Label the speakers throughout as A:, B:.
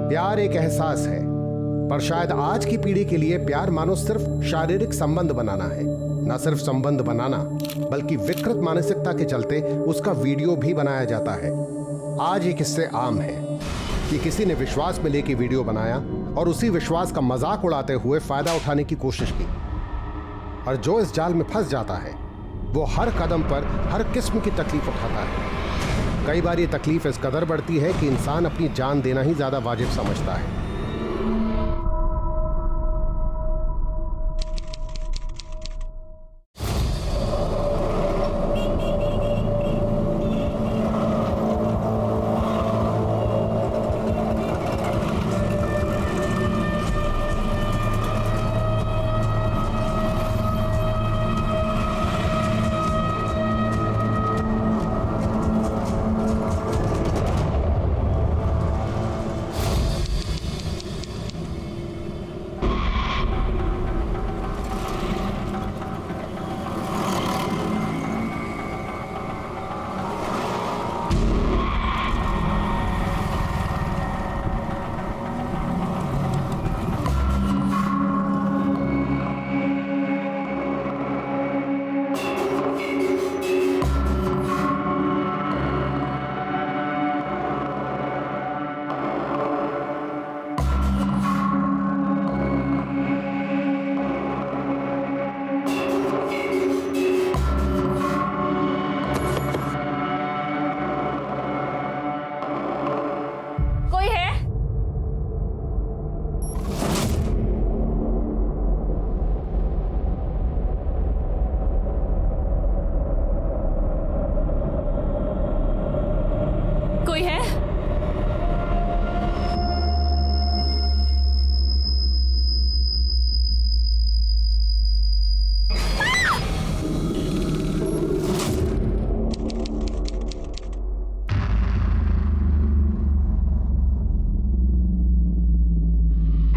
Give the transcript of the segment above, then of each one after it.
A: प्यार एक एहसास है, पर शायद आज की पीढ़ी के लिए प्यार मानो सिर्फ शारीरिक संबंध बनाना है। न सिर्फ संबंध बनाना, बल्कि विकृत मानसिकता के चलते उसका वीडियो भी बनाया जाता है। आज ये किस्से आम है कि किसी ने विश्वास में लेके वीडियो बनाया और उसी विश्वास का मजाक उड़ाते हुए फायदा उठाने की कोशिश की, और जो इस जाल में फंस जाता है वो हर कदम पर हर किस्म की तकलीफ उठाता है। कई बार ये तकलीफ इस कदर बढ़ती है कि इंसान अपनी जान देना ही ज्यादा वाजिब समझता है।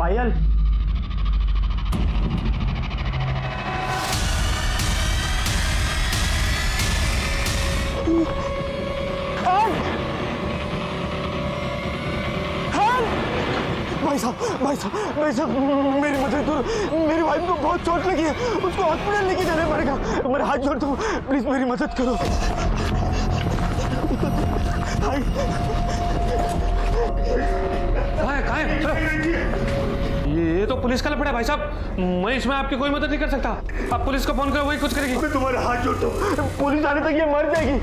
B: पायल, भाई साहब मेरी मदद करो। मेरी वाइफ को बहुत चोट लगी है, उसको हॉस्पिटल लेके जाना पड़ेगा। मेरा हाथ जोड़ता हूँ, प्लीज मेरी मदद करो।
C: ये तो पुलिस का लफड़ा है भाई साहब। मैं इसमें आपकी कोई मदद नहीं कर सकता। आप पुलिस को फोन करो, वही कुछ करेगी।
B: मैं तुम्हारे हाथ जोड़ता हूँ, पुलिस आने तक ये मर जाएगी।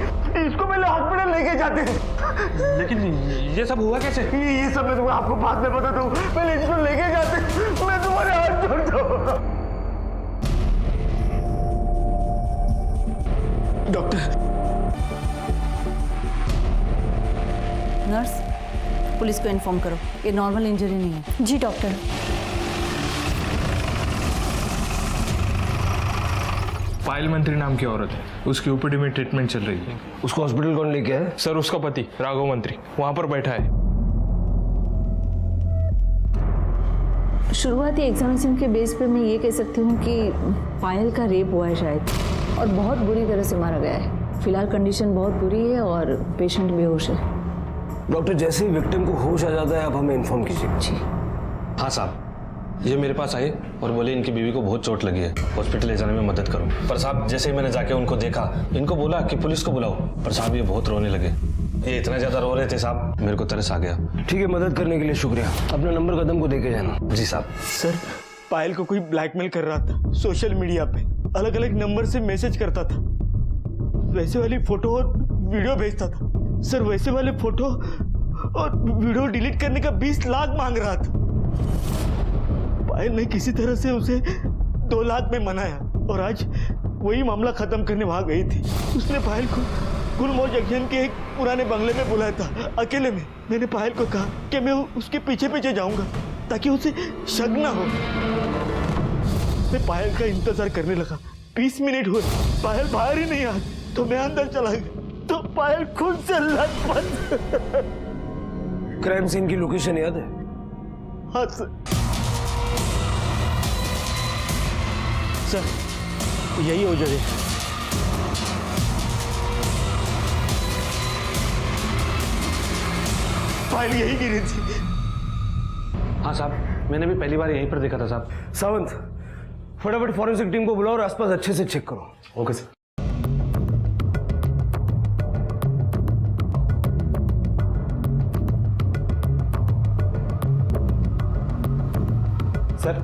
B: इसको पहले हॉस्पिटल लेके जाते हैं।
C: लेकिन ये सब हुआ कैसे?
B: ये सब मैं आपको बाद में बताता हूँ, पहले इसको लेके जाते। मैं तुम्हारे हाथ जोड़ता हूँ। डॉक्टर,
D: नर्स, पुलिस को इन्फॉर्म करो, ये नॉर्मल इंजरी नहीं है।
E: जी डॉक्टर।
C: पायल मंत्री नाम की औरत है, उसकी ओपीडी में ट्रीटमेंट चल रही है।
F: उसको हॉस्पिटल कौन लेके आया?
C: सर, उसका पति राघव मंत्री वहां पर बैठा है।
D: शुरुआती एग्जामिनेशन के बेस पे मैं ये कह सकती हूँ कि पायल का रेप हुआ है शायद, और बहुत बुरी तरह से मारा गया है। फिलहाल कंडीशन बहुत बुरी है और पेशेंट बेहोश है।
F: डॉक्टर, जैसे ही विक्टिम को होश आ जाता है आप हमें इन्फॉर्म कीजिए।
D: जी
G: हाँ साहब, ये मेरे पास आए और बोले इनकी बीवी को बहुत चोट लगी है, हॉस्पिटल ले जाने में मदद करो। पर साहब, जैसे ही मैंने जाके उनको देखा, इनको बोला कि पुलिस को बुलाओ, पर साहब ये बहुत रोने लगे। ये इतना ज्यादा रो रहे थे साहब, मेरे को तरस आ गया।
F: ठीक है, मदद करने के लिए शुक्रिया। अपना नंबर कदम को देके जाना।
G: जी साहब।
B: सर, पायल को कोई ब्लैकमेल कर रहा था सोशल मीडिया पे, अलग अलग नंबर से मैसेज करता था, वैसे वाली फोटो और वीडियो भेजता था। सर, वैसे वाले फोटो और वीडियो डिलीट करने का 20 लाख मांग रहा था। पायल ने किसी तरह से उसे 2 लाख में मनाया और आज वही मामला खत्म करने वहां गई थी। उसने पायल को गुलमोहर जंक्शन के एक पुराने बंगले में बुलाया था अकेले में। मैंने पायल को कहा कि मैं उसके पीछे पीछे जाऊंगा ताकि उसे शक ना हो। मैं पायल का इंतजार करने लगा। 20 मिनट हुए, पायल बाहर ही नहीं आई, तो मैं अंदर चला गया तो पायल खुद से लथपथ।
F: क्राइम सीन की लोकेशन याद है?
B: हाँ सर, यही हो जगह। फाइल यही गिरी थी।
C: हाँ साहब, मैंने भी पहली बार यहीं पर देखा था साहब।
F: सावंत, फटाफट फॉरेंसिक टीम को बुलाओ और आसपास अच्छे से चेक करो।
G: Okay sir.
E: सर,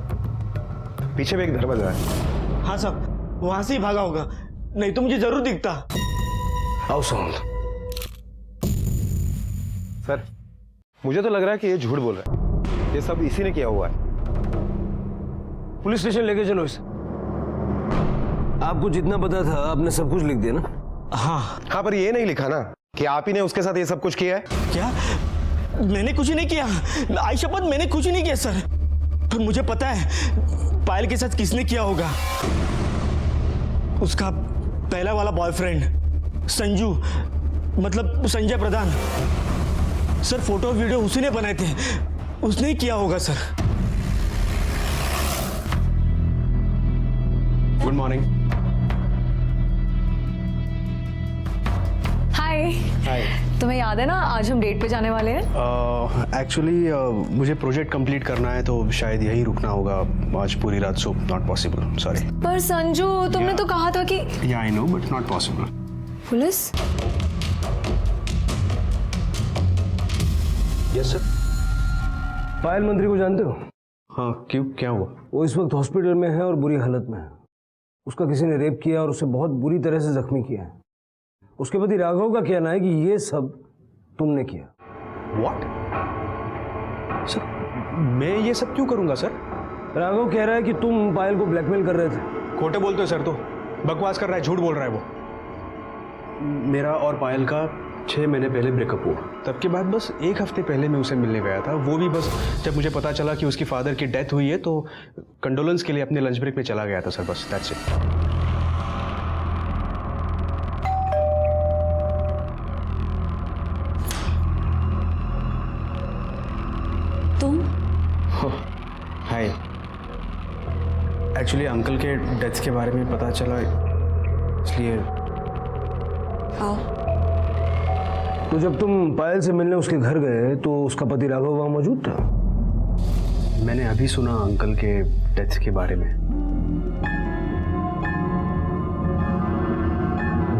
E: पीछे भी एक दरवाजा है।
B: हाँ साहब, वहां से ही भागा होगा, नहीं तो मुझे जरूर दिखता।
F: आओ सावंत।
E: सर, मुझे तो लग रहा है कि ये झूठ बोल रहा है। ये सब इसी ने किया हुआ है।
F: पुलिस स्टेशन लेके चलो इसे। आपको जितना पता था आपने सब कुछ लिख दिया ना?
E: हाँ, पर ये नहीं लिखा ना कि आप ही ने उसके साथ ये सब कुछ किया है।
B: क्या? मैंने कुछ नहीं किया, आई शपथ मैंने कुछ नहीं किया सर। पर मुझे पता है पायल के साथ किसने किया होगा। उसका पहला वाला बॉयफ्रेंड संजू, मतलब संजय प्रधान। सर फोटो और वीडियो उसी ने बनाए थे, उसने ही किया होगा सर।
E: Good morning.
H: हाय। तुम्हें याद है ना आज हम डेट पे जाने वाले हैं?
I: एक्चुअली मुझे प्रोजेक्ट कंप्लीट करना है तो शायद यहीं रुकना होगा आज पूरी रात, सो नॉट पॉसिबल, सॉरी।
H: पर संजू तुमने तो कहा था कि
I: या I know but not possible.
H: Police?
I: Yes sir.
F: Payal मंत्री को जानते हो?
I: हाँ, क्यों, क्या हुआ?
F: वो इस वक्त हॉस्पिटल में है और बुरी हालत में है। उसका किसी ने रेप किया और उसे बहुत बुरी तरह से जख्मी किया है। उसके पति राघव का कहना है कि ये सब तुमने किया।
I: व्हाट? सर, मैं ये सब क्यों करूंगा सर?
F: राघव कह रहा है कि तुम पायल को ब्लैकमेल कर रहे थे।
I: खोटे बोलते हो सर, तो बकवास कर रहा है, झूठ बोल रहा है वो। मेरा और पायल का 6 महीने पहले ब्रेकअप हुआ। तब के बाद बस 1 हफ्ते पहले मैं उसे मिलने गया था, वो भी बस जब मुझे पता चला कि उसकी फादर की डेथ हुई है तो कंडोलेंस के लिए अपने लंच ब्रेक में चला गया था सर, बस दैट्स इट।
H: तुम?
I: हाय, एक्चुअली अंकल के डेथ के बारे में पता चला, इसलिए।
H: आओ।
F: तो जब तुम पायल से मिलने उसके घर गए तो उसका पति राघव वहां मौजूद था?
I: मैंने अभी सुना अंकल के डेथ के बारे में।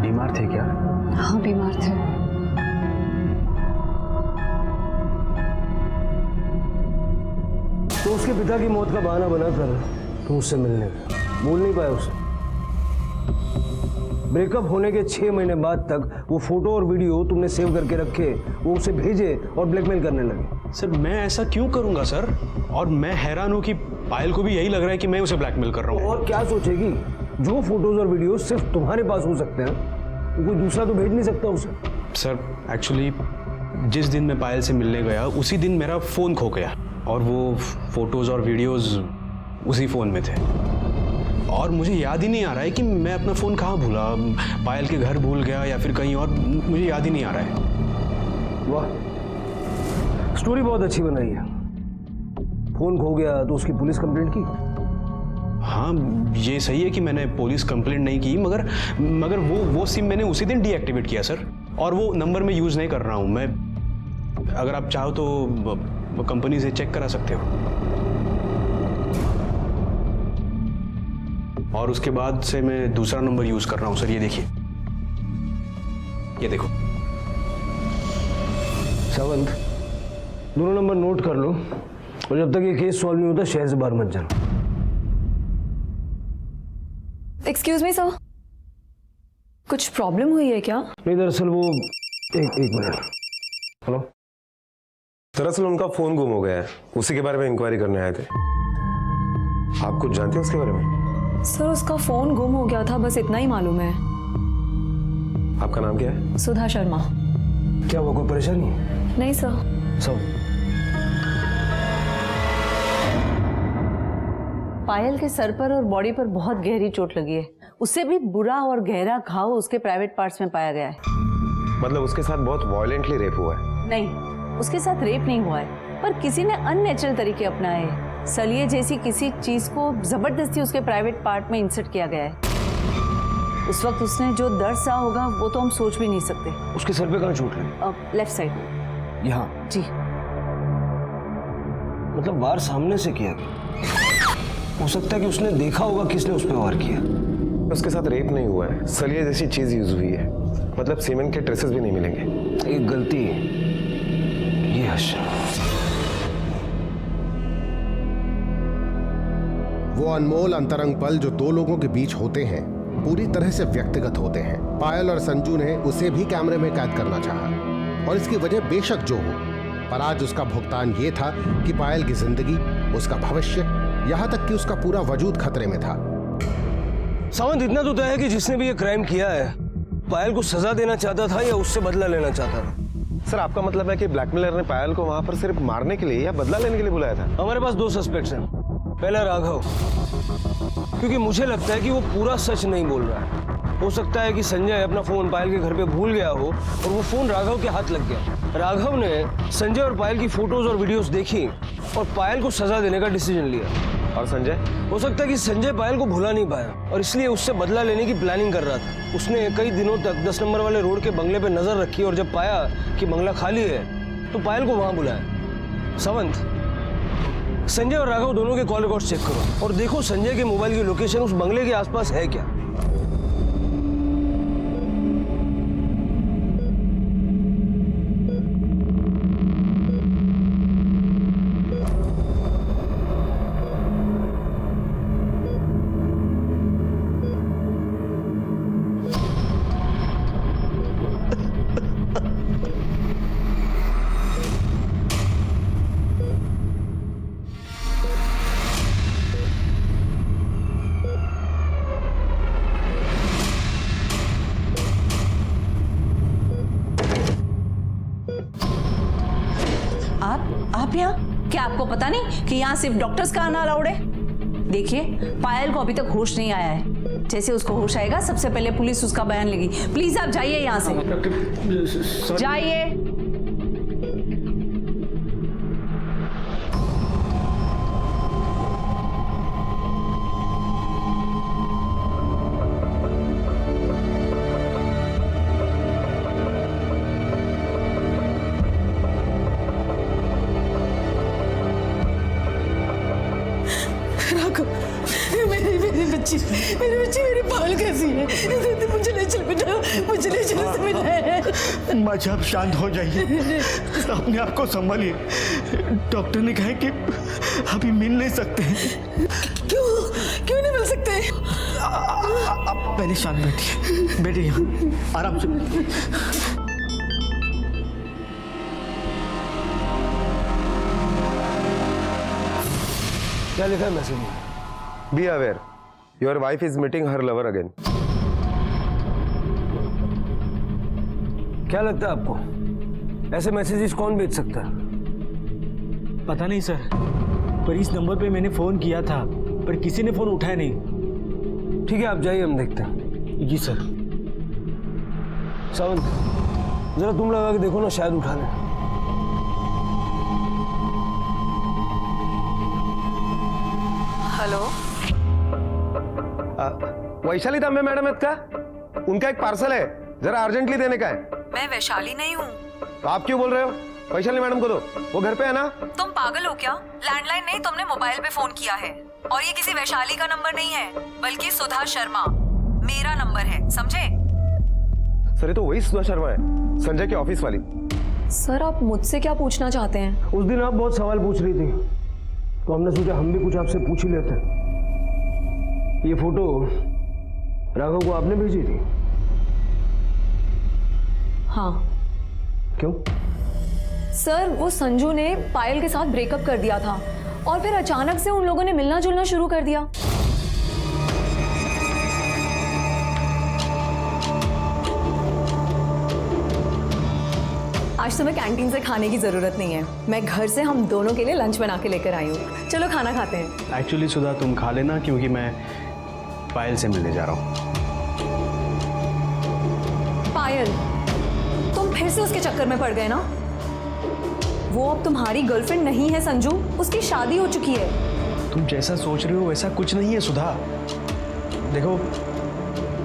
I: बीमार थे क्या?
H: हाँ, बीमार थे।
F: तो उसके पिता की मौत का बहाना बनाकर तुम उससे मिलने गए, बोल नहीं पाए उसे। ब्रेकअप होने के 6 महीने बाद तक वो फोटो और वीडियो तुमने सेव करके रखे, वो उसे भेजे और ब्लैकमेल करने लगे।
I: सर, मैं ऐसा क्यों करूंगा सर? और मैं हैरान हूं कि पायल को भी यही लग रहा है कि मैं उसे ब्लैकमेल कर रहा हूं।
F: और क्या सोचेगी? जो फोटोज और वीडियो सिर्फ तुम्हारे पास हो सकते हैं, वो कोई दूसरा तो भेज नहीं सकता उसे।
I: सर, एक्चुअली जिस दिन मैं पायल से मिलने गया उसी दिन मेरा फ़ोन खो गया और वो फोटोज़ और वीडियोज़ उसी फ़ोन में थे। और मुझे याद ही नहीं आ रहा है कि मैं अपना फ़ोन कहाँ भूला, पायल के घर भूल गया या फिर कहीं और, मुझे याद ही नहीं आ रहा है।
F: वाह, स्टोरी बहुत अच्छी बनाई है। फोन खो गया तो उसकी पुलिस कंप्लेंट की?
I: हाँ, ये सही है कि मैंने पुलिस कंप्लेंट नहीं की, मगर वो सिम मैंने उसी दिन डीएक्टिवेट किया सर, और वो नंबर मैं यूज़ नहीं कर रहा हूँ। मैं, अगर आप चाहो तो कंपनी से चेक करा सकते हो। और उसके बाद से मैं दूसरा नंबर यूज कर रहा हूं सर, ये देखिए, ये देखो।
F: सावंत, दोनों नंबर नोट कर लो और जब तक ये केस सॉल्व नहीं होता शहर से बाहर मत जाना।
H: एक्सक्यूज मी सर, कुछ प्रॉब्लम हुई है क्या?
F: नहीं, दरअसल वो एक मिनट। हेलो।
E: दरअसल उनका फोन गुम हो गया है, उसी के बारे में इंक्वायरी करने आए थे। आप कुछ जानते हैं उसके बारे में?
H: सर, उसका फोन गुम हो गया था, बस इतना ही मालूम है।
E: आपका नाम क्या है?
H: सुधा शर्मा।
F: क्या हुआ, कोई परेशानी?
H: नहीं सर।
F: सब
D: पायल के सर पर और बॉडी पर बहुत गहरी चोट लगी है। उससे भी बुरा और गहरा घाव उसके प्राइवेट पार्ट्स में पाया गया है।
E: मतलब उसके साथ बहुत वायलेंटली रेप हुआ है?
D: नहीं, उसके साथ रेप नहीं हुआ है, पर किसी ने अननेचुरल तरीके अपनाए हैं। सलिए जैसी किसी चीज को जबरदस्ती उसके प्राइवेट पार्ट में इंसर्ट किया गया है। उस वक्त उसने जो दर्द सहा होगा वो तो हम सोच भी नहीं सकते।
F: उसके सर पे कहाँ चोट लगी?
D: Left side.
F: यहाँ?
D: जी।
F: मतलब वार सामने से किया गया। हो सकता है कि उसने देखा होगा किसने उस पर वार किया।
E: उसके साथ रेप नहीं हुआ है, सलिए जैसी चीज यूज हुई है, मतलब सीमेंट के ट्रेसेस भी नहीं मिलेंगे।
F: एक गलती ये हर्ष।
A: वो अनमोल अंतरंग पल जो दो लोगों के बीच होते हैं पूरी तरह से व्यक्तिगत होते हैं। पायल और संजू ने उसे भी कैमरे में कैद करना चाहा और इसकी वजह बेशक जो हो, पर आज उसका भुगतान ये था कि पायल की जिंदगी, उसका भविष्य, यहाँ तक कि उसका पूरा वजूद खतरे में था।
F: सावंत, इतना तो तय है कि जिसने भी ये क्राइम किया है पायल को सजा देना चाहता था या उससे बदला लेना चाहता था।
E: सर, आपका मतलब है कि ब्लैकमेलर ने पायल को वहां पर सिर्फ मारने के लिए या बदला लेने के लिए बुलाया था?
F: हमारे पास दो सस्पेक्ट्स हैं। पहला राघव, क्योंकि मुझे लगता है कि वो पूरा सच नहीं बोल रहा है। हो सकता है कि संजय अपना फोन पायल के घर पे भूल गया हो और वो फोन राघव के हाथ लग गया। राघव ने संजय और पायल की फोटोज और वीडियोस देखी और पायल को सजा देने का डिसीजन लिया।
E: और संजय?
F: हो सकता है कि संजय पायल को भुला नहीं पाया और इसलिए उससे बदला लेने की प्लानिंग कर रहा था। उसने कई दिनों तक 10 नंबर वाले रोड के बंगले पे नजर रखी और जब पाया कि बंगला खाली है तो पायल को वहां बुलाया। सावंत, संजय और राघव दोनों के कॉल रिकॉर्ड चेक करो और देखो संजय के मोबाइल की लोकेशन उस बंगले के आसपास है क्या।
D: आप यहाँ? क्या आपको पता नहीं कि यहाँ सिर्फ डॉक्टर्स का आना अलाउड है? देखिए, पायल को अभी तक होश नहीं आया है। जैसे उसको होश आएगा सबसे पहले पुलिस उसका बयान लेगी। प्लीज आप जाइए यहाँ से, जाइए।
J: मेरी बच्ची मेरी पायल कैसी है? मुझे ले चल बेटा, मुझे ले चल।
B: माँ जी, आप शांत हो जाइए, अपने आप को संभालिए। डॉक्टर ने कहा है कि अभी मिल नहीं सकते हैं।
J: क्यों नहीं मिल सकते?
B: आप पहले शांत बैठिए, बैठिए यहाँ आराम से।
F: क्या लिखा है मैसेज में?
E: Be aware, your wife is meeting her lover again.
F: क्या लगता है आपको ऐसे मैसेजेस कौन भेज सकता है?
B: पता नहीं सर, पर इस नंबर पे मैंने फोन किया था पर किसी ने फोन उठाया नहीं।
F: ठीक है, आप जाइए, हम देखते हैं।
B: जी सर।
F: सावंत, जरा तुम लगा के देखो ना, शायद उठा लें।
J: हेलो,
E: वैशाली दामे मैडम आहेत का? उनका एक पार्सल है, जरा अर्जेंटली देने का है।
J: मैं वैशाली नहीं हूँ।
E: तो आप क्यों बोल रहे हो? वैशाली मैडम को दो, वो घर पे है ना।
J: तुम पागल हो क्या? लैंडलाइन नहीं, तुमने मोबाइल पे फोन किया है और ये किसी वैशाली का नंबर नहीं है बल्कि सुधा शर्मा मेरा नंबर है, समझे?
E: सर, ये तो वही सुधा शर्मा है, संजय के ऑफिस वाली।
H: सर, आप मुझसे क्या पूछना चाहते हैं?
F: उस दिन आप बहुत सवाल पूछ रही थी तो हमने सोचा हम भी कुछ आपसे पूछ ही लेते हैं। ये फोटो राघव को आपने भेजी थी?
H: हाँ।
F: क्यों?
H: सर, वो संजू ने पायल के साथ ब्रेकअप कर दिया था और फिर अचानक से उन लोगों ने मिलना जुलना शुरू कर दिया। आज तुम्हें कैंटीन से खाने की जरूरत नहीं है, मैं घर से हम दोनों के लिए लंच बना के लेकर आई हूँ। चलो खाना खाते हैं।
I: एक्चुअली सुधा, तुम खा लेना क्योंकि मैं पायल से मिलने जा रहा हूँ।
H: पायल, तुम फिर से उसके चक्कर में पड़ गए ना? वो अब तुम्हारी गर्लफ्रेंड नहीं है संजू, उसकी शादी हो चुकी है।
I: तुम जैसा सोच रहे हो वैसा कुछ नहीं है सुधा। देखो,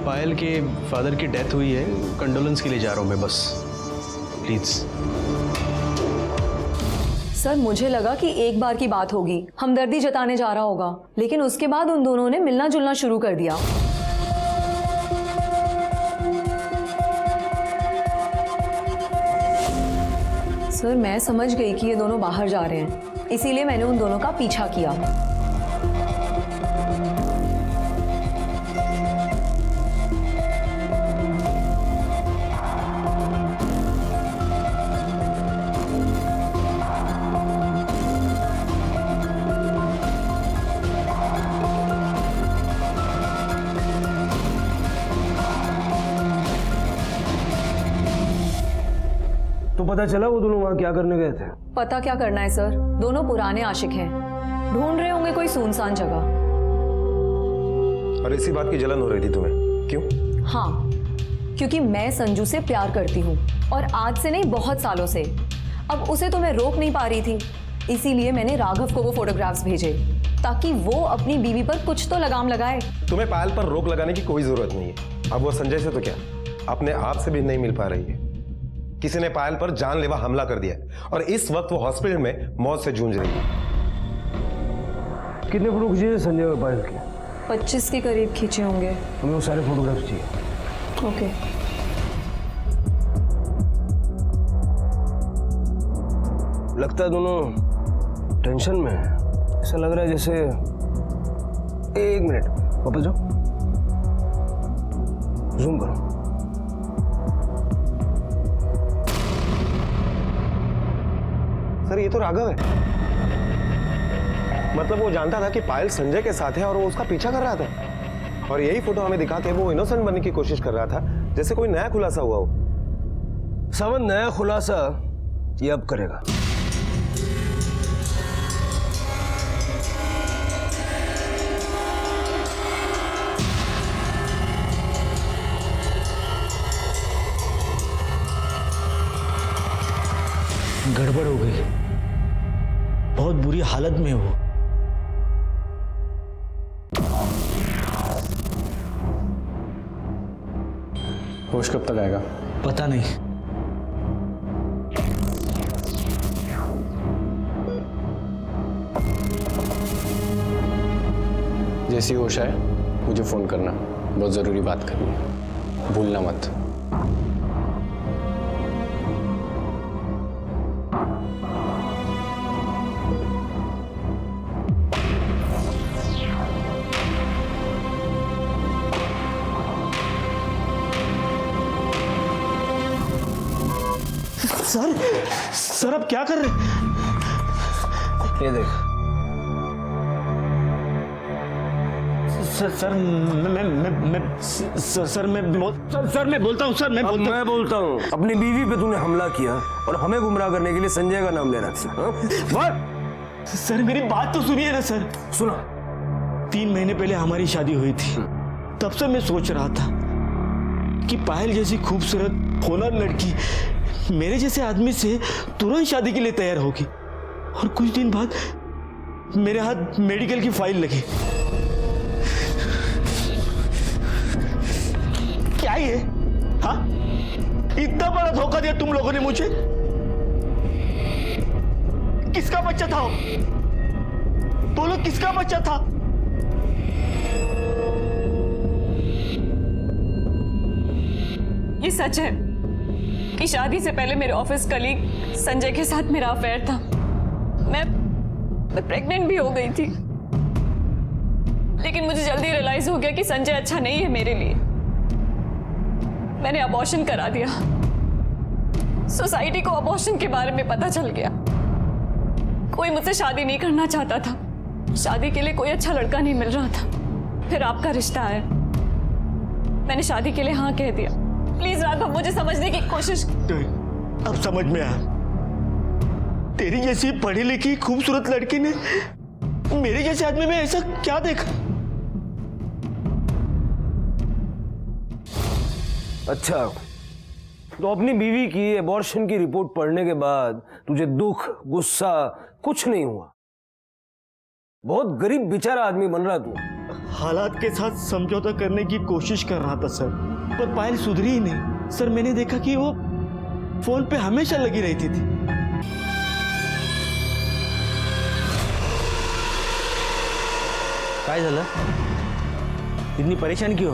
I: पायल के फादर की डेथ हुई है, कंडोलेंस के लिए जा रहा हूँ मैं, बस प्लीज।
H: सर मुझे लगा कि एक बार की बात होगी, हमदर्दी जताने जा रहा होगा, लेकिन उसके बाद उन दोनों ने मिलना जुलना शुरू कर दिया। सर मैं समझ गई कि ये दोनों बाहर जा रहे हैं, इसीलिए मैंने उन दोनों का पीछा किया।
F: तो पता चला वो दोनों वहां क्या करने गए थे?
H: पता क्या करना है सर, दोनों पुराने आशिक हैं, ढूंढ रहे होंगे कोई सुनसान जगह।
E: और इसी बात की जलन हो रही थी तुम्हें, क्यों?
H: हाँ, क्योंकि मैं संजू से प्यार करती हूँ, और आज से नहीं बहुत सालों से। अब उसे तो मैं रोक नहीं पा रही थी, इसीलिए मैंने राघव को वो फोटोग्राफ्स भेजे ताकि वो अपनी बीवी पर कुछ तो लगाम लगाए।
E: तुम्हें पायल पर रोक लगाने की कोई जरूरत नहीं है। अब वो संजय से तो क्या, अपने आप से भी नहीं मिल पा रही है। किसी ने पायल पर जानलेवा हमला कर दिया और इस वक्त वो हॉस्पिटल में मौत से जूझ रही है।
F: कितने फोटो खींचे संजय और पायल के?
H: 25 के करीब खींचे होंगे।
F: हमें वो सारे फोटोग्राफ्स चाहिए।
H: ओके।
F: लगता है दोनों टेंशन में है। ऐसा लग रहा है जैसे, एक मिनट वापस जाओ, जूम करो।
E: सर ये तो राघव है। मतलब वो जानता था कि पायल संजय के साथ है और वो उसका पीछा कर रहा था, और यही फोटो हमें दिखाते वो इनोसेंट बनने की कोशिश कर रहा था, जैसे कोई नया खुलासा हुआ हो।
F: सावन नया खुलासा ये अब करेगा।
B: गड़बड़ हो गई, बहुत बुरी हालत में हो।
I: होश कब तक आएगा?
B: पता नहीं।
I: जैसी होश आए मुझे फोन करना, बहुत जरूरी बात करनी है, भूलना मत।
B: सर आप क्या कर रहे हैं?
F: ये देख।
B: सर मैं बोलता हूँ सर,
F: मैं बोलता हूँ अपनी बीवी पे तूने हमला किया और हमें गुमराह करने के लिए संजय का नाम ले रखा।
B: सर मेरी बात तो सुनिए ना सर।
F: सुना।
B: 3 महीने पहले हमारी शादी हुई थी, तब से मैं सोच रहा था कि पायल जैसी खूबसूरत होनहार लड़की मेरे जैसे आदमी से तुरंत शादी के लिए तैयार होगी, और कुछ दिन बाद मेरे हाथ मेडिकल की फाइल लगी। क्या ये? हाँ, इतना बड़ा धोखा दिया तुम लोगों ने मुझे। किसका बच्चा था वो? बोलो किसका बच्चा था?
D: ये सच है कि शादी से पहले मेरे ऑफिस कलीग संजय के साथ मेरा अफेयर था। मैं प्रेग्नेंट भी हो गई थी, लेकिन मुझे जल्दी रियलाइज हो गया कि संजय अच्छा नहीं है मेरे लिए। मैंने अबॉर्शन करा दिया। सोसाइटी को अबॉर्शन के बारे में पता चल गया। कोई मुझसे शादी नहीं करना चाहता था, शादी के लिए कोई अच्छा लड़का नहीं मिल रहा था। फिर आपका रिश्ता आया, मैंने शादी के लिए हाँ कह दिया। प्लीज राघव, मुझे समझने की कोशिश।
B: अब समझ में आया, तेरी जैसी पढ़ी लिखी खूबसूरत लड़की ने मेरे जैसे आदमी में ऐसा क्या देखा?
F: अच्छा, तो अपनी बीवी की अबॉर्शन की रिपोर्ट पढ़ने के बाद तुझे दुख गुस्सा कुछ नहीं हुआ? बहुत गरीब बेचारा आदमी बन रहा तू।
B: हालात के साथ समझौता करने की कोशिश कर रहा था सर, पर पायल सुधरी ही नहीं। सर मैंने देखा कि वो फोन पे हमेशा लगी रहती थी। काय झालं? इतनी परेशान क्यों?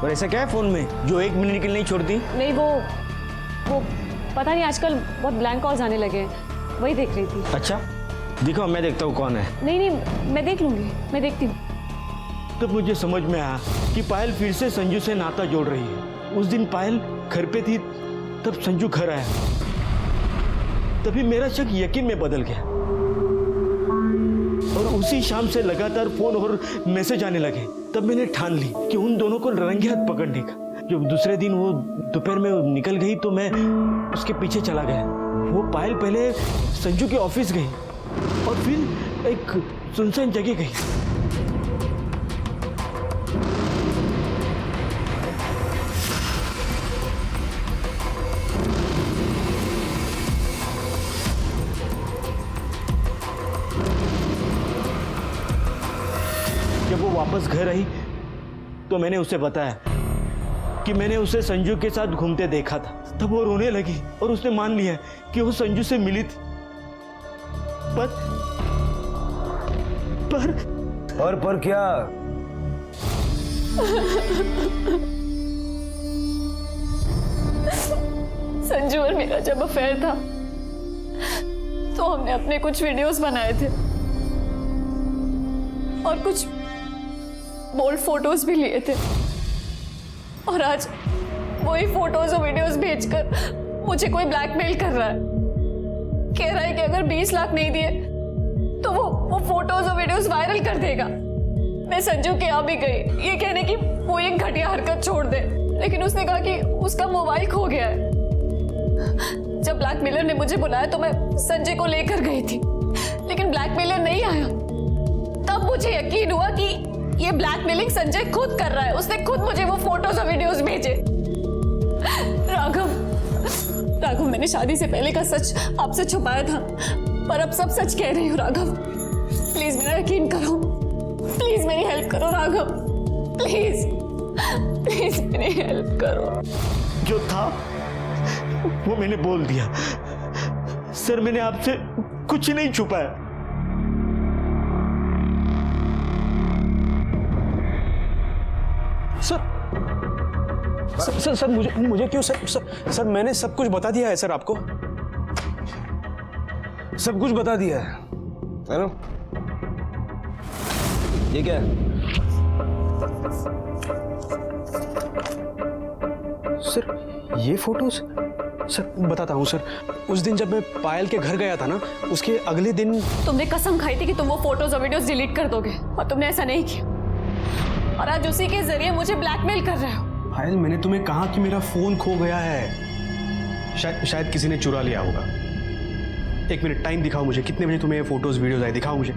B: और ऐसा क्या है फोन में जो 1 मिनट के लिए नहीं छोड़ती?
K: नहीं वो पता नहीं आजकल बहुत ब्लैंक कॉल्स आने लगे हैं, वही देख रही थी।
B: अच्छा दिखाओ, मैं देखता हूँ कौन है।
K: नहीं मैं देख लूंगी, मैं देखती हूँ।
B: तब मुझे समझ में आया कि पायल फिर से संजू से नाता जोड़ रही है। उस दिन पायल घर पे थी, तब संजू घर आया, तभी मेरा शक यकीन में बदल गया और उसी शाम से लगातार फोन और मैसेज आने लगे। तब मैंने ठान ली कि उन दोनों को रंगे हाथ पकड़ने का। जब दूसरे दिन वो दोपहर में निकल गई तो मैं उसके पीछे चला गया। वो पायल पहले संजू के ऑफिस गई और फिर एक सुनसान जगह गई। जब वो वापस घर आई तो मैंने उसे बताया कि मैंने उसे संजू के साथ घूमते देखा था। तब वो रोने लगी और उसने मान लिया कि वो संजू से मिली थी।
F: पर क्या?
K: संजू और मेरा जब अफेयर था तो हमने अपने कुछ वीडियोस बनाए थे और कुछ बोल्ड फोटोज भी लिए थे, और आज वही फोटोज और वीडियोस भेजकर मुझे कोई ब्लैकमेल कर रहा है। कह रहा है कि अगर 20 लाख नहीं दिए तो वो फोटोज और वीडियोस वायरल कर देगा। मैं संजू के यहाँ भी गई ये कहने की वो एक घटिया हरकत छोड़ दे, लेकिन उसने कहा कि उसका मोबाइल खो गया है। जब ब्लैकमेलर ने मुझे बुलाया तो मैं संजय को लेकर गई थी, लेकिन ब्लैकमेलर नहीं आया। तब मुझे यकीन हुआ कि ये ब्लैकमेलिंग संजय खुद कर रहा है। उसने खुद मुझे वो फोटोज और वीडियोस भेजे। राघव, मैंने शादी से पहले का सच आपसे छुपाया था, पर अब सब सच कह रही हूँ। राघव प्लीज मेरा यकीन करो, प्लीज मेरी हेल्प करो राघव, प्लीज मेरी हेल्प करो।
B: जो था वो मैंने बोल दिया। सर मैंने आपसे कुछ नहीं छुपाया।
I: सर मुझे क्यों सर मैंने सब कुछ बता दिया है सर आपको।
F: सब कुछ बता दिया है ना? ये क्या है?
I: सर ये फोटोज सर बताता हूँ सर। उस दिन जब मैं पायल के घर गया था ना, उसके अगले दिन
K: तुमने कसम खाई थी कि तुम वो फोटोज और वीडियोस डिलीट कर दोगे, और तुमने ऐसा नहीं किया, और आज उसी के जरिए मुझे ब्लैकमेल कर रहे हो।
I: पायल मैंने तुम्हें कहा कि मेरा फोन खो गया है। शायद किसी ने चुरा लिया होगा। 1 मिनट टाइम दिखाओ मुझे, कितने बजे तुम्हें फोटोज वीडियोज आए, दिखाओ मुझे।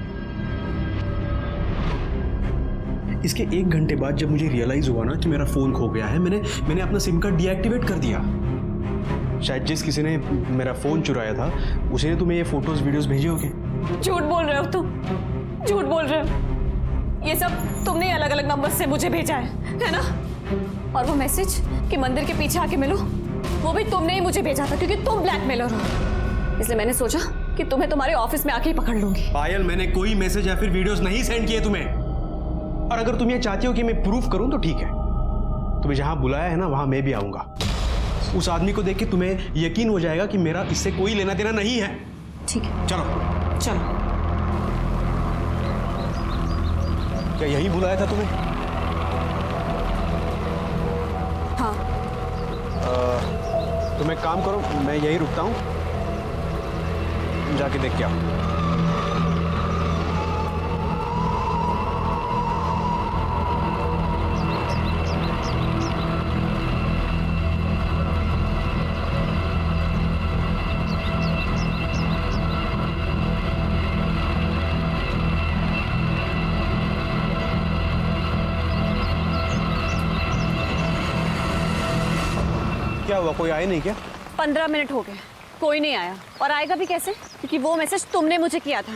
I: इसके 1 घंटे बाद जब मुझे रियलाइज हुआ ना कि मेरा फोन खो गया है, मैंने अपना सिम कार्ड डीएक्टिवेट कर दिया। शायद जिस किसी ने मेरा फोन चुराया था उसी ने तुम्हें ये फोटोज वीडियोज भेजे होंगे।
K: झूठ बोल रहे हो तुम, झूठ बोल रहे हो। ये सब तुमने अलग अलग नंबर से मुझे भेजा है ना? और वो मैसेज कि मंदिर के पीछे आके मिलो, वो भी तुमने ही मुझे भेजा था, क्योंकि तुम ब्लैकमेलर हो। इसलिए मैंने सोचा कि तुम्हें तुम्हारे ऑफिस में आके ही पकड़ लूंगी।
I: पायल मैंने कोई मैसेज या फिर वीडियोस नहीं सेंड किए तुम्हें, और अगर तुम ये चाहती हो कि मैं प्रूफ करूं तो ठीक है। तुम्हें जहां बुलाया है ना वहां मैं भी आऊंगा। उस आदमी को देख के तुम्हें यकीन हो जाएगा कि मेरा इससे कोई लेना देना नहीं है।
K: ठीक है,
I: चलो
K: चलो।
I: क्या यही बुलाया था तुम्हें?
K: हाँ।
I: तुम एक काम करो, मैं यही रुकता हूँ, जाके देख के आओ। क्या हुआ, कोई आए नहीं क्या?
K: 15 मिनट हो गए, कोई नहीं आया, और आएगा भी कैसे, क्योंकि वो मैसेज तुमने मुझे किया था।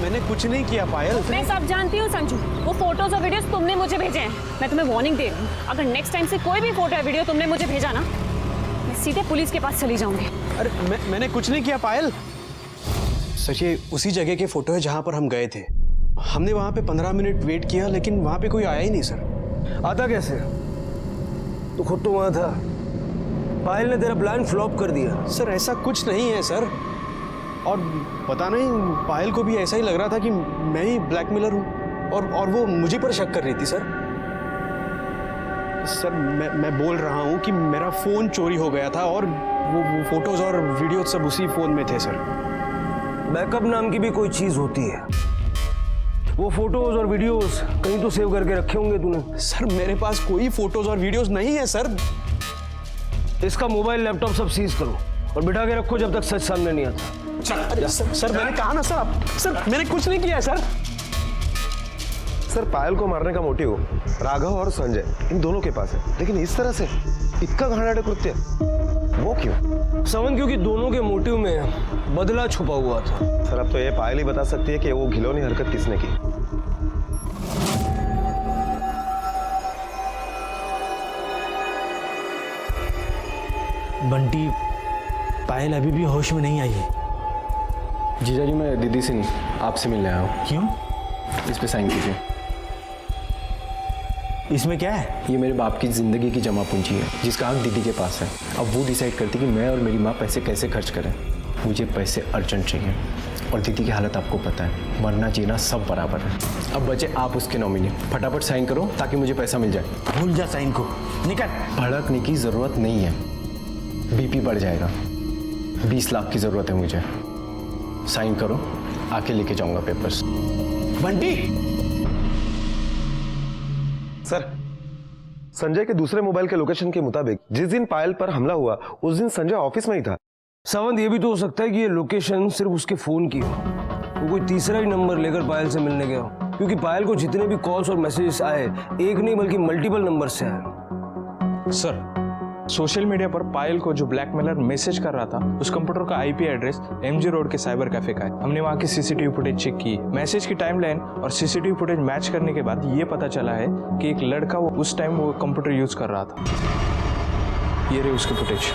I: मैंने कुछ नहीं किया पायल।
K: मैं सब जानती हूँ संजू, वो फोटोज और वीडियोस तुमने मुझे भेजे हैं। मैं तुम्हें वार्निंग दे रही हूँ, अगर नेक्स्ट टाइम से कोई भी फोटो या वीडियो तुमने मुझे भेजा ना, मैं सीधे पुलिस के पास चली जाऊंगी।
I: अरे मैंने कुछ नहीं किया पायल। सच ये उसी जगह के फोटो है जहां पर हम गए थे। हमने वहाँ पे 15 मिनट वेट किया, लेकिन वहाँ पे कोई आया ही नहीं सर।
F: आता कैसे? तू खुद तो वहां था। पायल ने तेरा प्लान फ्लॉप कर दिया।
I: सर ऐसा कुछ नहीं है सर, और पता नहीं पायल को भी ऐसा ही लग रहा था कि मैं ही ब्लैकमेलर हूँ, और वो मुझे पर शक कर रही थी सर। सर मैं बोल रहा हूँ कि मेरा फ़ोन चोरी हो गया था, और वो फोटोज़ और वीडियो सब उसी फ़ोन में थे सर।
F: बैकअप नाम की भी कोई चीज़ होती है। वो फोटोज और वीडियोस कहीं तो सेव करके रखे होंगे तूने।
I: सर मेरे पास कोई फोटोज और वीडियोस नहीं है सर।
F: इसका मोबाइल लैपटॉप सब सीज करो और बिठा के रखो जब तक सच सामने नहीं आता।
I: अरे सर मैंने कहा ना सर मैंने कुछ नहीं किया है सर।
E: सर पायल को मारने का मोटिव राघव और संजय इन दोनों के पास है, लेकिन इस तरह से इतना घाटा कृत्य वो क्यों?
F: समन, क्योंकि दोनों के मोटिव में बदला छुपा हुआ था।
E: सर अब तो ये पायल ही बता सकती है कि वो घिनौनी हरकत किसने की।
B: बंटी, पायल अभी भी होश में नहीं आई है।
L: जीजा जी मैं दीदी से नहीं आपसे मिलने आया हूँ।
B: क्यों?
L: इस पे साइन कीजिए।
B: इसमें क्या है?
L: ये मेरे बाप की ज़िंदगी की जमा पूंजी है जिसका हक दीदी के पास है। अब वो डिसाइड करती कि मैं और मेरी माँ पैसे कैसे खर्च करें। मुझे पैसे अर्जेंट चाहिए और दीदी की हालत आपको पता है, मरना जीना सब बराबर है। अब बचे आप उसके नॉमिनी, फटाफट साइन करो ताकि मुझे पैसा मिल जाए।
B: भूल जा साइन को, निकल।
L: भड़कने की ज़रूरत नहीं है, बीपी बढ़ जाएगा। 20 लाख की ज़रूरत है मुझे। साइन करो, आके लेके जाऊंगा पेपर्स।
B: बंटी!
E: सर संजय के दूसरे मोबाइल के लोकेशन के मुताबिक जिस दिन पायल पर हमला हुआ उस दिन संजय ऑफिस में ही था।
F: सावंत, ये भी तो हो सकता है कि ये लोकेशन सिर्फ उसके फोन की हो। वो कोई तीसरा ही नंबर लेकर पायल से मिलने गया हो, क्योंकि पायल को जितने भी कॉल्स और मैसेजेस आए एक नहीं बल्कि मल्टीपल नंबर से आए।
M: सर सोशल मीडिया पर पायल को जो ब्लैकमेलर मैसेज कर रहा था उस कंप्यूटर का आईपी एड्रेस एमजी रोड के साइबर कैफे का है। हमने वहां की सीसीटीवी फुटेज चेक की। मैसेज की टाइमलाइन और सीसीटीवी फुटेज मैच करने के बाद ये पता चला है कि एक लड़का वो उस टाइम वो कंप्यूटर यूज कर रहा था। ये रही उसकी फुटेज।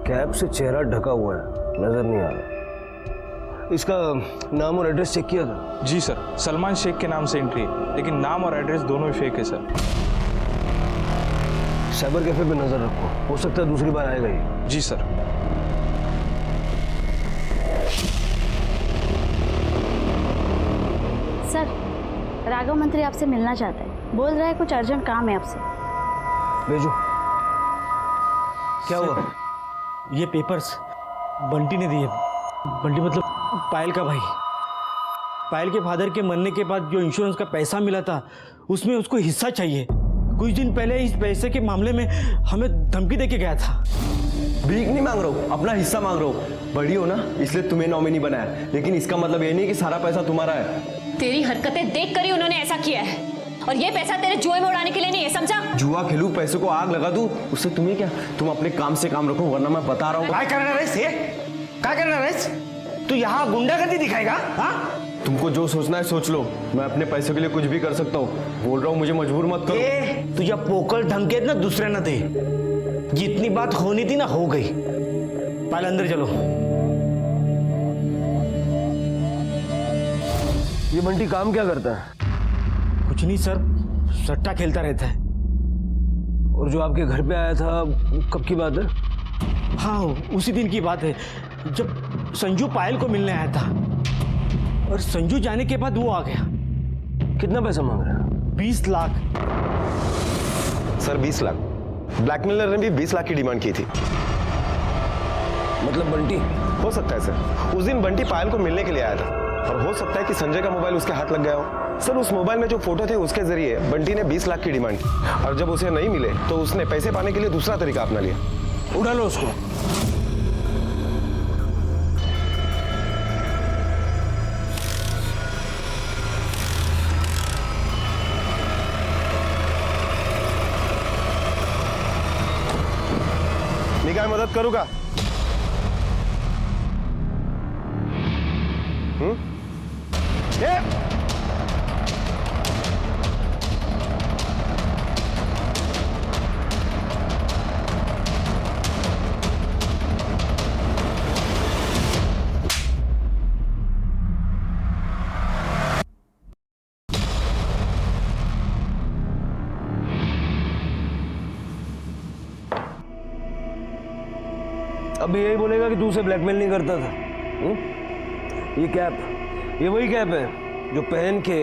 F: कैप से चेहरा ढका हुआ है, नजर नहीं आ रहा। इसका नाम और एड्रेस चेक किया था?
M: जी सर, सलमान शेख के नाम से एंट्री है, लेकिन नाम और एड्रेस दोनों ही फेक है सर।
F: साइबर कैफे पे नजर रखो, हो सकता है दूसरी बार आएगा ही।
M: जी सर।
N: सर, राघव मंत्री आपसे मिलना चाहता है। बोल रहा है कुछ अर्जेंट काम है आपसे।
F: भेजो। क्या हुआ?
B: ये पेपर्स बंटी ने दिए। बंटी मतलब पायल का भाई। पायल के फादर के मरने के बाद जो इंश्योरेंस का पैसा मिला था उसमें उसको हिस्सा चाहिए। कुछ दिन पहले इस पैसे के मामले में हमें धमकी देके गया था।
L: भीख नहीं मांग रहा हूँ, अपना हिस्सा मांग रहा हूँ। बड़ी हो ना इसलिए तुम्हें नॉमिनी बनाया, लेकिन इसका मतलब ये नहीं कि सारा पैसा तुम्हारा है।
N: तेरी हरकतें देख कर ही उन्होंने ऐसा किया है, और ये पैसा तेरे जुए में उड़ाने के लिए नहीं है, समझा?
L: जुआ खेलूं, पैसों को आग लगा दूं, उससे तुम्हें क्या? तुम अपने काम से काम रखो, वरना मैं बता रहा हूँ।
B: क्या करना रेस? क्या करना रेस? तू यहाँ गुंडागर्दी दिखाएगा? हाँ?
L: तुमको जो सोचना है सोच लो, मैं अपने पैसों के लिए कुछ भी कर सकता हूँ। बोल रहा हूँ मुझे मजबूर मत करो।
B: तुझे पोकल धमकी ना दूसरे न दे। जितनी बात होनी थी ना हो गई। पहले अंदर चलो।
F: ये बंटी काम क्या करता है?
B: कुछ नहीं सर, सट्टा खेलता रहता है।
F: और जो आपके घर पे आया था कब की बात है?
B: हाँ, उसी दिन की बात है जब संजू पायल को मिलने आया था, और संजू जाने के बाद वो आ गया।
F: कितना पैसा मांग रहा है?
B: 20 लाख।
E: सर 20 लाख? ब्लैकमेलर ने भी 20 लाख की डिमांड की थी।
F: मतलब बंटी?
E: हो सकता है सर, उस दिन बंटी पायल को मिलने के लिए आया था, और हो सकता है कि संजय का मोबाइल उसके हाथ लग गया हो। सर उस मोबाइल में जो फोटो थे उसके जरिए बंटी ने 20 लाख की डिमांड की, और जब उसे नहीं मिले तो उसने पैसे पाने के लिए दूसरा तरीका अपना लिया।
B: उड़ा लो उसको।
E: निकाय मदद करूंगा।
F: अब भी यही बोलेगा कि तू उसे ब्लैकमेल नहीं करता था। ये कैप, ये वही कैप है जो पहन के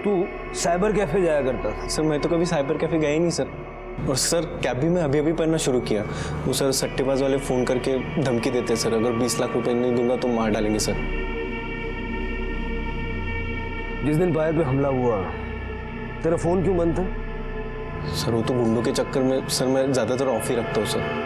F: तू साइबर कैफे जाया करता था।
L: सर मैं तो कभी साइबर कैफे गया ही नहीं सर। और सर कैब भी मैं अभी अभी पहनना शुरू किया। वो सर सट्टेबाज वाले फ़ोन करके धमकी देते सर, अगर 20 लाख रुपए नहीं दूंगा तो मार डालेंगे सर।
F: जिस दिन पायल पे हमला हुआ तेरा फ़ोन क्यों बंद था?
L: सर वो तो गुंडों के चक्कर में सर मैं ज़्यादातर ऑफ ही रखता हूँ सर।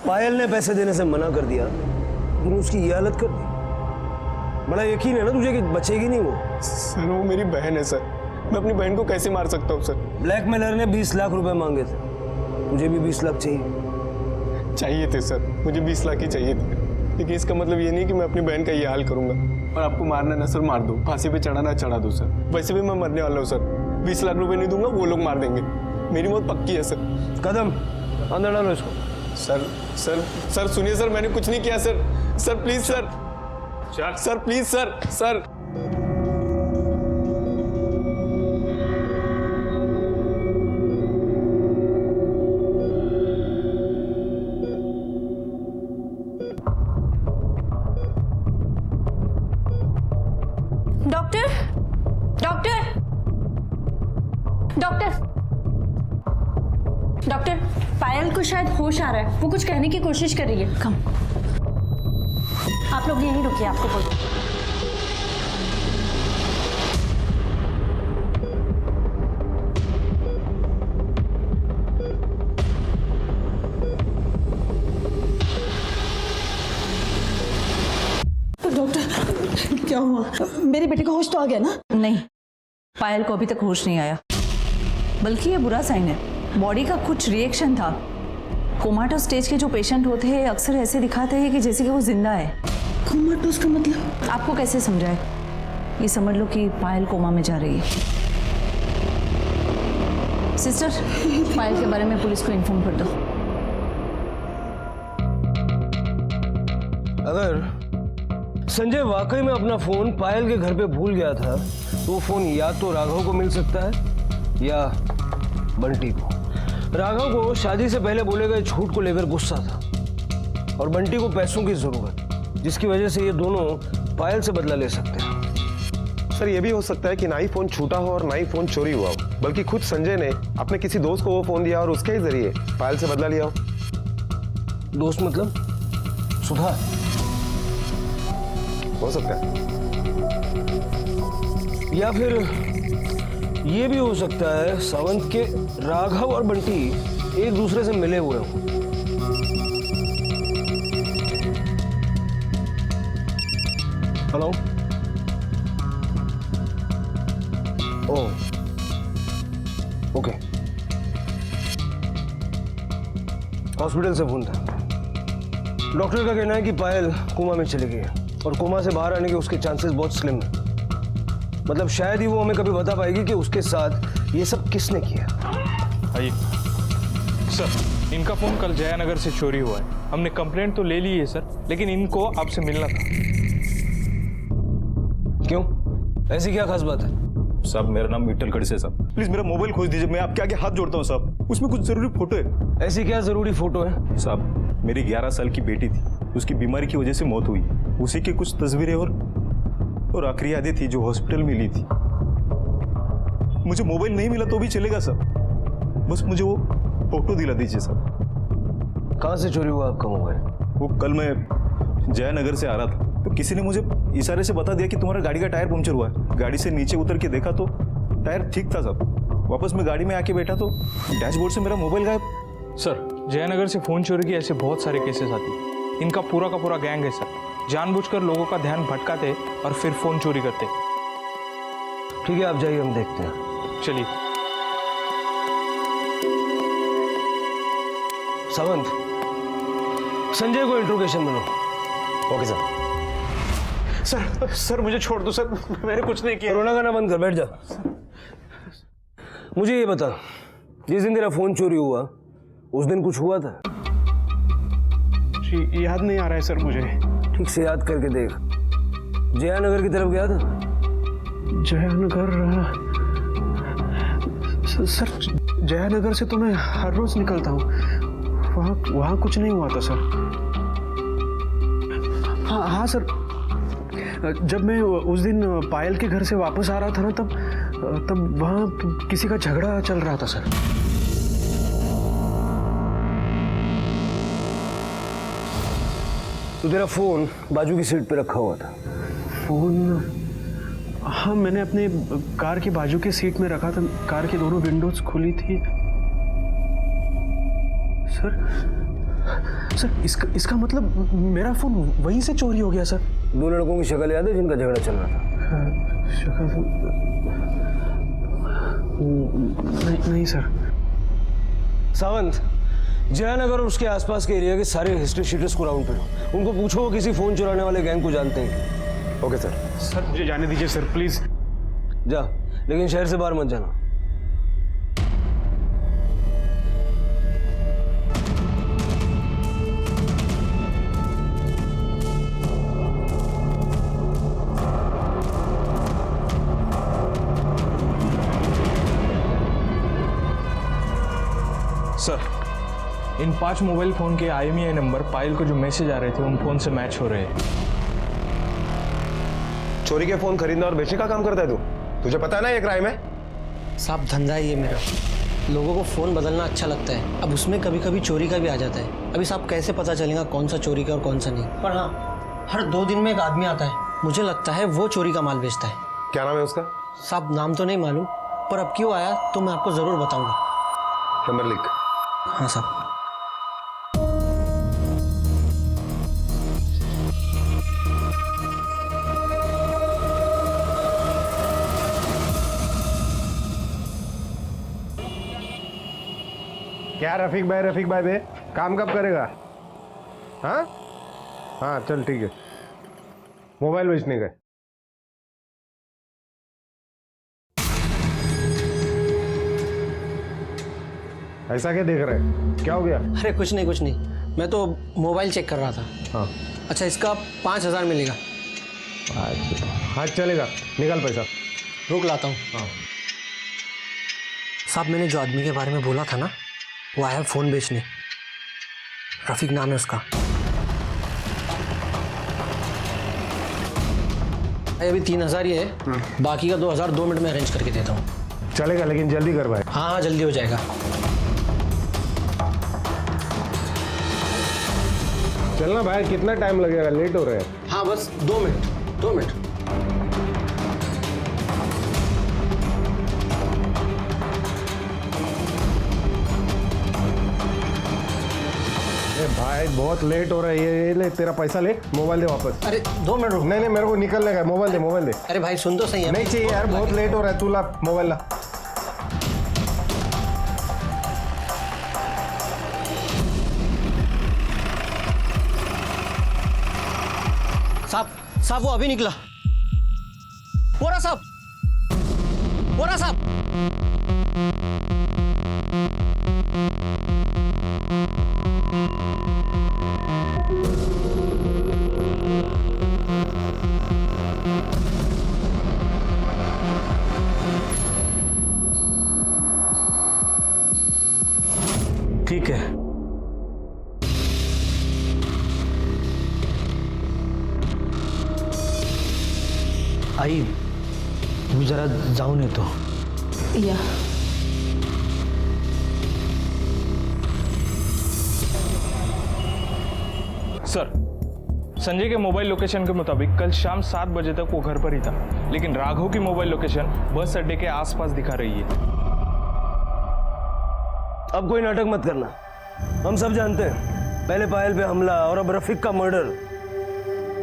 F: पायल ने पैसे देने से मना कर दिया, तूने उसकी ये हालत कर दी। बड़ा यकीन है ना तुझे कि बचेगी नहीं वो?
L: सर वो मेरी बहन है सर, मैं अपनी बहन को कैसे मार सकता हूँ सर?
F: ब्लैकमेलर ने 20 लाख रुपए मांगे थे, तुझे भी 20 लाख
L: चाहिए थे सर, मुझे 20 लाख ही चाहिए थे। लेकिन इसका मतलब ये नहीं कि मैं अपनी बहन का ये हाल करूंगा। और आपको मारना ना सर मार दो, फांसी पे चढ़ाना चढ़ा दो सर। वैसे भी मैं मरने वाला हूँ सर, 20 लाख रुपए नहीं दूंगा वो लोग मार देंगे, मेरी मौत पक्की है सर।
F: कदम अंदर डालो इसको।
L: सर सर सर सुनिए सर, मैंने कुछ नहीं किया sir. Sir please sir, sir please sir, sir
K: doctor, doctor, doctor, doctor, Payal को शायद होश आ रहा है, वो कुछ कहने की कोशिश कर रही है। कम, आप लोग यहीं रुकिए, आपको बोल।
D: डॉक्टर क्या हुआ? मेरे बेटे का होश तो आ गया ना? नहीं, पायल को अभी तक होश नहीं आया, बल्कि ये बुरा साइन है। बॉडी का कुछ रिएक्शन था। कोमाटोस स्टेज के जो पेशेंट होते हैं अक्सर ऐसे दिखाते हैं कि जैसे कि वो जिंदा है। कोमाटोस का मतलब? आपको कैसे समझाए? ये समझ लो कि पायल कोमा में जा रही है। सिस्टर, पायल के बारे में पुलिस को इन्फॉर्म कर दो।
F: अगर संजय वाकई में अपना फोन पायल के घर पे भूल गया था तो वो फोन या तो राघव को मिल सकता है या बंटी को। राघव को शादी से पहले बोले गए झूठ को लेकर गुस्सा था और बंटी को पैसों की जरूरत, जिसकी वजह से ये दोनों पायल से बदला ले सकते हैं।
E: सर ये भी हो सकता है कि ना ही फोन छूटा हो और ना ही फोन चोरी हुआ हो, बल्कि खुद संजय ने अपने किसी दोस्त को वो फोन दिया और उसके ही जरिए पायल से बदला लिया हो।
F: दोस्त मतलब सुधा?
E: हो सकता है।
F: या फिर ये भी हो सकता है सावंत के राघव और बंटी एक दूसरे से मिले हुए हों। हेलो, ओह ओके, हॉस्पिटल से फोन था। डॉक्टर का कहना है कि पायल कोमा में चली गई है और कोमा से बाहर आने के उसके चांसेस बहुत स्लिम है। मतलब शायद ही वो हमें कभी बता पाएगी कि उसके साथ ये सब किसने किया।
M: आइए सर, इनका फोन कल जयानगर से चोरी हुआ है। हमने कंप्लेंट तो ले ली है सर, लेकिन इनको आपसे मिलना था।
F: क्यों, ऐसी क्या खास बात है?
B: साहब मेरा नाम विठल खड़से साहब, प्लीज मेरा मोबाइल खोज दीजिए, मैं आपके आगे हाथ जोड़ता हूँ साहब। उसमें कुछ जरूरी फोटो है।
F: ऐसी क्या जरूरी फोटो है?
B: साहब मेरी 11 साल की बेटी थी, उसकी बीमारी की वजह से मौत हुई। उसी की कुछ तस्वीरें और आखिरी यादें थी जो हॉस्पिटल में ली थी। मुझे मोबाइल नहीं मिला तो भी चलेगा साहब, बस मुझे वो फोटो दिला दीजिए साहब।
F: कहाँ से चोरी हुआ आपका मोबाइल?
B: वो कल मैं जयनगर से आ रहा था तो किसी ने मुझे इशारे से बता दिया कि तुम्हारा गाड़ी का टायर पंक्चर हुआ है। गाड़ी से नीचे उतर के देखा तो टायर ठीक था साहब। वापस मैं गाड़ी में आके बैठा तो डैशबोर्ड से मेरा मोबाइल गायब।
M: सर जयनगर से फोन चोरी के ऐसे बहुत सारे केसेस आते हैं। इनका पूरा का पूरा गैंग है सर, जानबूझकर लोगों का ध्यान भटकाते और फिर फोन चोरी करते।
F: ठीक है, आप जाइए, हम देखते हैं।
M: चलिए।
F: सावंत, संजय को इंट्रोगेशन मिलो।
E: Okay sir.
B: सर मुझे छोड़ दो सर, मैंने कुछ नहीं किया।
F: रोना गाना बंद कर, बैठ जा। मुझे ये बता, जिस दिन तेरा फोन चोरी हुआ उस दिन कुछ हुआ था?
I: जी याद नहीं आ रहा है सर मुझे।
F: ठीक से याद करके देख। जयानगर की तरफ गया था?
I: जयानगर
M: सर जयानगर से तो मैं हर रोज निकलता हूँ, वहाँ कुछ नहीं हुआ था सर। हाँ सर, जब मैं उस दिन पायल के घर से वापस आ रहा था ना, तब वहाँ किसी का झगड़ा चल रहा था सर।
F: तो तेरा फोन बाजू की सीट पे रखा हुआ था?
M: फोन, हाँ मैंने अपने कार के बाजू के सीट में रखा था, कार की दोनों विंडोज खुली थी। सर इसका मतलब मेरा फोन वहीं से चोरी हो गया सर।
F: 2 लड़कों की शक्ल याद है जिनका झगड़ा चल रहा था?
M: शक्ल नहीं सर।
F: सावंत, जयानगर और उसके आसपास के एरिया के सारे हिस्ट्री शीटर्स को राउंड पे लो। उनको पूछो वो किसी फोन चुराने वाले गैंग को जानते हैं।
E: Okay sir.
I: सर जाने दीजिए सर, प्लीज।
F: जा, लेकिन शहर से बाहर मत जाना।
M: सर, इन 5 मोबाइल फोन के IMEI नंबर पायल को जो मैसेज आ रहे थे उन फोन से मैच हो रहे हैं।
E: चोरी के फोन खरीदना और बेचने का काम करता है तू? तुझे पता है ना ये क्राइम है?
O: साहब धंधा ही है मेरा, लोगों को फ़ोन बदलना अच्छा लगता है। अब उसमें कभी कभी चोरी का भी आ जाता है। अभी साहब कैसे पता चलेगा कौन सा चोरी का और कौन सा नहीं? पर हाँ, हर 2 दिन में एक आदमी आता है, मुझे लगता है वो चोरी का माल बेचता है।
E: क्या नाम है उसका?
O: साहब नाम तो नहीं मालूम, पर अब क्यों आया तो मैं आपको ज़रूर बताऊँगा।
E: नंबर लिख।
O: हाँ साहब।
A: क्या रफीक भाई बे, काम कब करेगा? हाँ हाँ चल ठीक है, मोबाइल बेचने का। ऐसा क्या देख रहे हैं, क्या हो गया?
O: अरे कुछ नहीं, मैं तो मोबाइल चेक कर रहा था।
A: हाँ
O: अच्छा, इसका 5000 मिलेगा।
A: अच्छा हाँ चलेगा, निकाल पैसा।
O: रुक लाता हूँ।
A: हाँ
O: साहब, मैंने जो आदमी के बारे में बोला था ना, वो आया फ़ोन बेचने। रफीक नाम है उसका। अभी 3000 ही है, बाकी का 2000 2 मिनट में अरेंज करके देता हूँ।
A: चलेगा, लेकिन जल्दी कर भाई।
O: हाँ जल्दी हो जाएगा।
A: चलना भाई, कितना टाइम लगेगा, लेट हो रहे हैं।
O: हाँ बस 2 मिनट।
A: भाई बहुत लेट हो रहा है, ये ले तेरा पैसा, ले मोबाइल दे वापस।
O: अरे 2 मिनट रुक।
A: नहीं मेरे को निकलने का, मोबाइल दे।
O: अरे भाई सुन तो सही है।
A: नहीं चाहिए यार, बहुत लेट हो रहा है, तू ला मोबाइल ला।
O: साहब वो अभी निकला। बोरा साहब।
F: ठीक है, आई तुम्ही जरा जाऊन येतो।
K: या
M: सर, संजय के मोबाइल लोकेशन के मुताबिक कल शाम 7 बजे तक वो घर पर ही था, लेकिन राघव की मोबाइल लोकेशन बस अड्डे के आसपास दिखा रही है।
F: अब कोई नाटक मत करना, हम सब जानते हैं पहले पायल पे हमला और अब रफीक का मर्डर।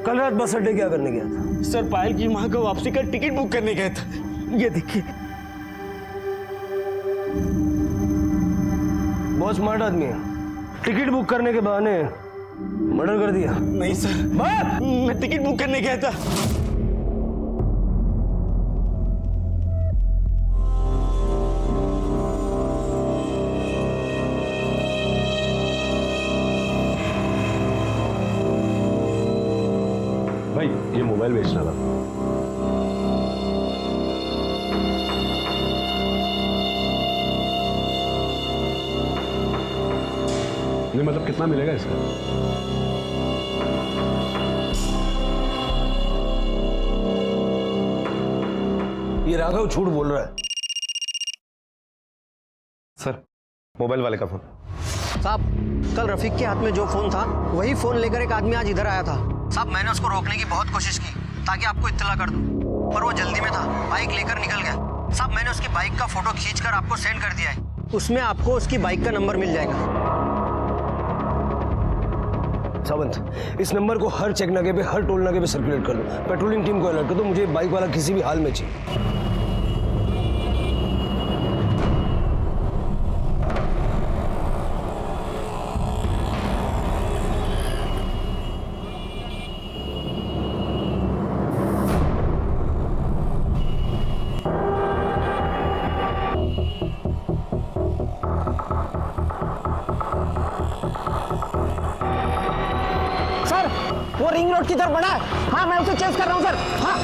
F: कल रात बस अड्डे क्या करने गया था?
B: सर पायल की माँ का वापसी का टिकट बुक करने गया था। ये देखिए।
F: बहुत स्मार्ट आदमी है, टिकट बुक करने के बहाने मर्डर कर दिया।
B: नहीं सर, मैं टिकट बुक करने गया था।
A: भाई ये मोबाइल बेचना था।
I: नहीं मतलब कितना मिलेगा इसका?
F: ये राघव झूठ बोल रहा है।
E: सर मोबाइल वाले का फोन।
O: साहब कल रफीक के हाथ में जो फोन था वही फोन लेकर एक आदमी आज इधर आया था। साहब मैंने उसको रोकने की बहुत कोशिश की ताकि आपको इत्तला कर दूं, पर वो जल्दी में था, बाइक लेकर निकल गया। साहब मैंने उसकी बाइक का फोटो खींचकर आपको सेंड कर दिया है, उसमें आपको उसकी बाइक का नंबर मिल जाएगा।
F: सावंत, इस नंबर को हर चेक नाके पे, हर टोल नाके पे सर्कुलेट कर दो। पेट्रोलिंग टीम को अलर्ट कर दो, मुझे बाइक वाला किसी भी हाल में चाहिए।
O: वो रिंग रोड की तरफ बढ़ा है। हाँ मैं उसे चेस कर रहा हूँ सर। हाँ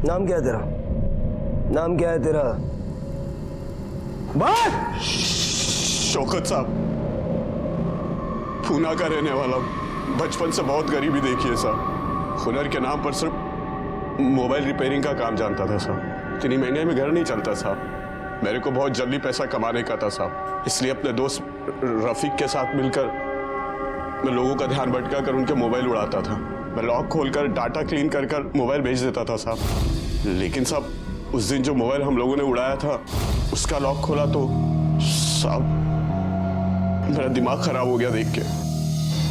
F: नाम क्या है तेरा? नाम क्या है तेरा? बात
P: शौकत साहब, पूना का रहने वाला, बचपन से बहुत गरीबी देखी है साहब। हुनर के नाम पर सिर्फ मोबाइल रिपेयरिंग का काम जानता था साहब। इतनी महंगाई में घर नहीं चलता साहब। मेरे को बहुत जल्दी पैसा कमाने का था साहब, इसलिए अपने दोस्त रफीक के साथ मिलकर मैं लोगों का ध्यान भटका कर उनके मोबाइल उड़ाता था। मैं लॉक खोलकर डाटा क्लीन कर कर मोबाइल भेज देता था साहब। लेकिन साहब उस दिन जो मोबाइल हम लोगों ने उड़ाया था उसका लॉक खोला तो साहब मेरा दिमाग खराब हो गया देख के।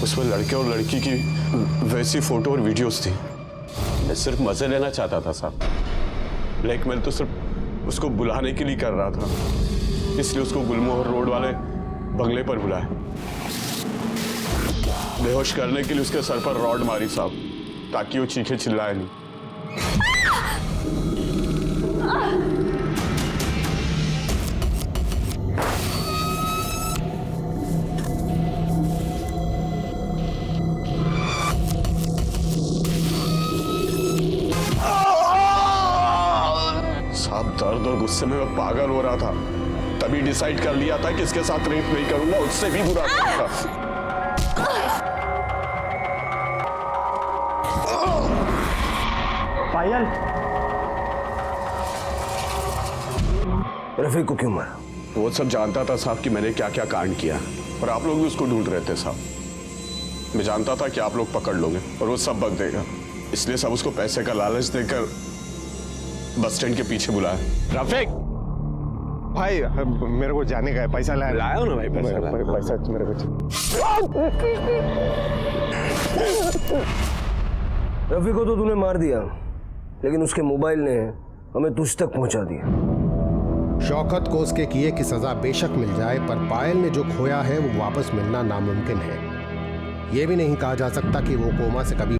P: उसमें लड़के और लड़की की वैसी फोटो और वीडियोस थी। मैं सिर्फ मजे लेना चाहता था साहब। ब्लैकमेल तो सिर्फ उसको बुलाने के लिए कर रहा था, इसलिए उसको गुलमोहर रोड वाले बंगले पर बुलाया। बेहोश करने के लिए उसके सर पर रॉड मारी साहब, ताकि वो चीखे चिल्लाए नहीं। साहब दर्द और गुस्से में मैं पागल हो रहा था, तभी डिसाइड कर लिया था कि इसके साथ रेप नहीं करूंगा, उससे भी बुरा करूंगा।
F: पायल, रफीक को क्यों मारा?
P: वो सब जानता था साहब कि मैंने क्या क्या कांड किया, और आप लोग भी उसको ढूंढ रहे थे साहब। मैं जानता था कि आप लोग पकड़ लोगे और वो सब बक देगा, इसलिए सब उसको पैसे का लालच देकर बस स्टैंड के पीछे बुलाया।
E: रफीक भाई मेरे को जाने का है, पैसा लाया हो ना भाई? पैसा मेरे को।
F: रफीक को तो तूने मार दिया, लेकिन उसके मोबाइल ने हमें तुझ तक पहुंचा दिया।
A: शौकत को उसके किए की सजा बेशक मिल जाए, पर पायल ने जो खोया है वो वापस मिलना नामुमकिन है। ये भी नहीं कहा जा सकता कि वो कोमा से कभी